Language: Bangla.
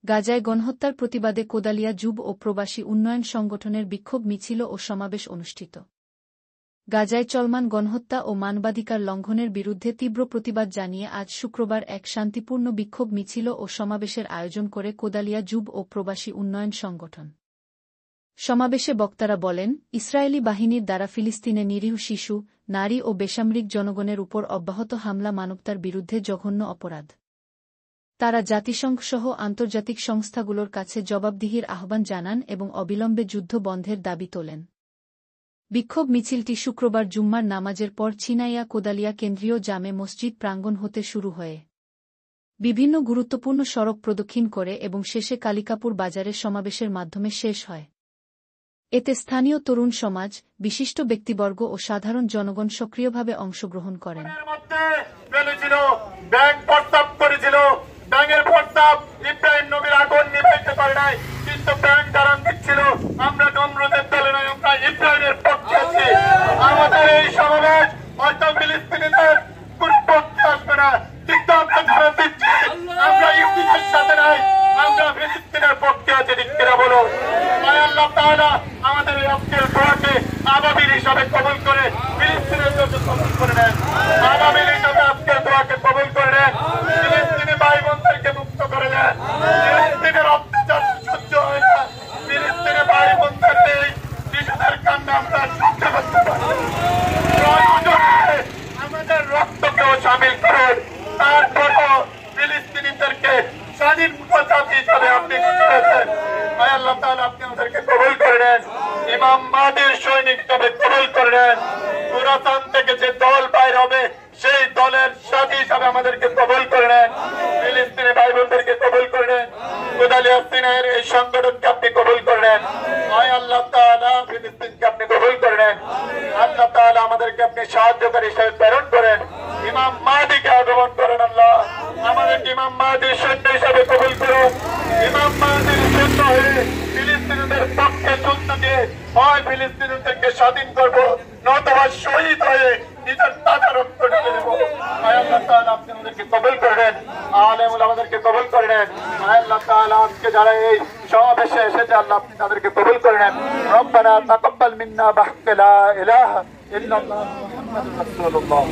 গাজায় গণহত্যার প্রতিবাদে কোদালিয়া যুব ও প্রবাসী উন্নয়ন সংগঠনের বিক্ষোভ মিছিল ও সমাবেশ অনুষ্ঠিত। গাজায় চলমান গণহত্যা ও মানবাধিকার লঙ্ঘনের বিরুদ্ধে তীব্র প্রতিবাদ জানিয়ে আজ শুক্রবার এক শান্তিপূর্ণ বিক্ষোভ মিছিল ও সমাবেশের আয়োজন করে কোদালিয়া যুব ও প্রবাসী উন্নয়ন সংগঠন। সমাবেশে বক্তারা বলেন, ইসরায়েলি বাহিনীর দ্বারা ফিলিস্তিনে নিরীহ শিশু, নারী ও বেসামরিক জনগণের উপর অব্যাহত হামলা মানবতার বিরুদ্ধে জঘন্য অপরাধ। তারা জাতিসংঘসহ আন্তর্জাতিক সংস্থাগুলোর কাছে জবাবদিহির আহ্বান জানান এবং অবিলম্বে যুদ্ধ বন্ধের দাবি তোলেন। বিক্ষোভ মিছিলটি শুক্রবার জুম্মার নামাজের পর ছিনাইয়া কোদালিয়া কেন্দ্রীয় জামে মসজিদ প্রাঙ্গণ হতে শুরু হয়ে বিভিন্ন গুরুত্বপূর্ণ সড়ক প্রদক্ষিণ করে এবং শেষে কালিকাপুর বাজারে সমাবেশের মাধ্যমে শেষ হয়। এতে স্থানীয় তরুণ সমাজ, বিশিষ্ট ব্যক্তিবর্গ ও সাধারণ জনগণ সক্রিয়ভাবে অংশগ্রহণ করেন। ব্যাঙের প্রস্তাব ইব্রাহিম নবীর আগুন নিভাইতে পারে নাই, কিন্তু ব্যাঙ দাঁড়ান দিচ্ছিল আমরা নমরুদের দলে নয়, আমরা ইব্রাহিমের পক্ষে আছি। আমাদের এই সমাবেশ হয়তো ফিলিস্তিনিদের পক্ষে আসবে না, কিন্তু আমরা দাঁড়ান দিচ্ছি আমরা ইহুদিদের সাথে নাই, আমরা ফিলিস্তিনের পক্ষে আছি। ঠিক কিনা বলো? আল্লাহ তাআলা আমাদের এই আজকের দোয়াকে আবাবিল হিসাবে কবুল করে ফিলিস্তিনের জন্য কবুল করে নেন। আবাবিল হিসাবে আজকের দোয়াকে কবুল করে নেন। ফিলিস্তিনি ভাই বোনদেরকে মুক্ত করে দেন। ফিলিস্তিনের অত্যাচার সহ্য হয় না। ফিলিস্তিনি ভাই বোনদের এই শিশুদের কান্না আমরা সহ্য করতে পারি। আমাদের রক্তকেও সামিল করুন। তারপরও ফিলিস্তিনিদেরকে স্বাধীন জাতি হিসাবে আপনি করেছেন। আল্লাহ তাআলা আপনি আমাদেরকে কবুল করে নেন। ইমাম মাহদীর সৈনিক হিসাবে কবুল করে নেন। খুরাসান থেকে যে দল বাইর হবে সেই দলের সাথী হিসাবে আমাদেরকে কবুল করে নেন। ফিলিস্তিনি ভাই বোনদেরকে কবুল করে নেন। কোদালিয়া সিনাইয়ের এই সংগঠনকে আপনি কবুল করে নেন। আল্লাহ তাআলা ফিলিস্তিনকে আপনি কবুল করে নেন। আল্লাহ তাআলা আমাদেরকে আপনি সাহায্যকারী হিসেবে প্রেরণ করেন। ইমাম মাহদীকে আগমন করেন। আল্লাহ আমাদেরকে ইমাম মাহদীর সৈন্য হিসাবে কবুল করুন। ইমাম মাহদীর সৈন্য হয়ে ফিলিস্তিনিদের পক্ষে যুদ্ধ দিয়ে হয় ফিলিস্তিনিদেরকে স্বাধীন করবো, নতুবা শহীদ হয়ে নিজের তাজা রক্ত ঢেলে দেবো। আল্লাহ তাআলা আপনি আমাদেরকে কবুল করে নেন। আলেমুল আমাদেরকে কবুল করে নেন। আল্লাহ তাআলা আজকে যারা এই সমাবেশে এসেছে আল্লাহ আপনি তাদেরকে কবুল করে নেন। রব্বানা তাকাব্বাল মিন্না বিহাক্কি লা ইলাহা ইল্লাল্লাহ মুহাম্মাদুর রাসূলুল্লাহ।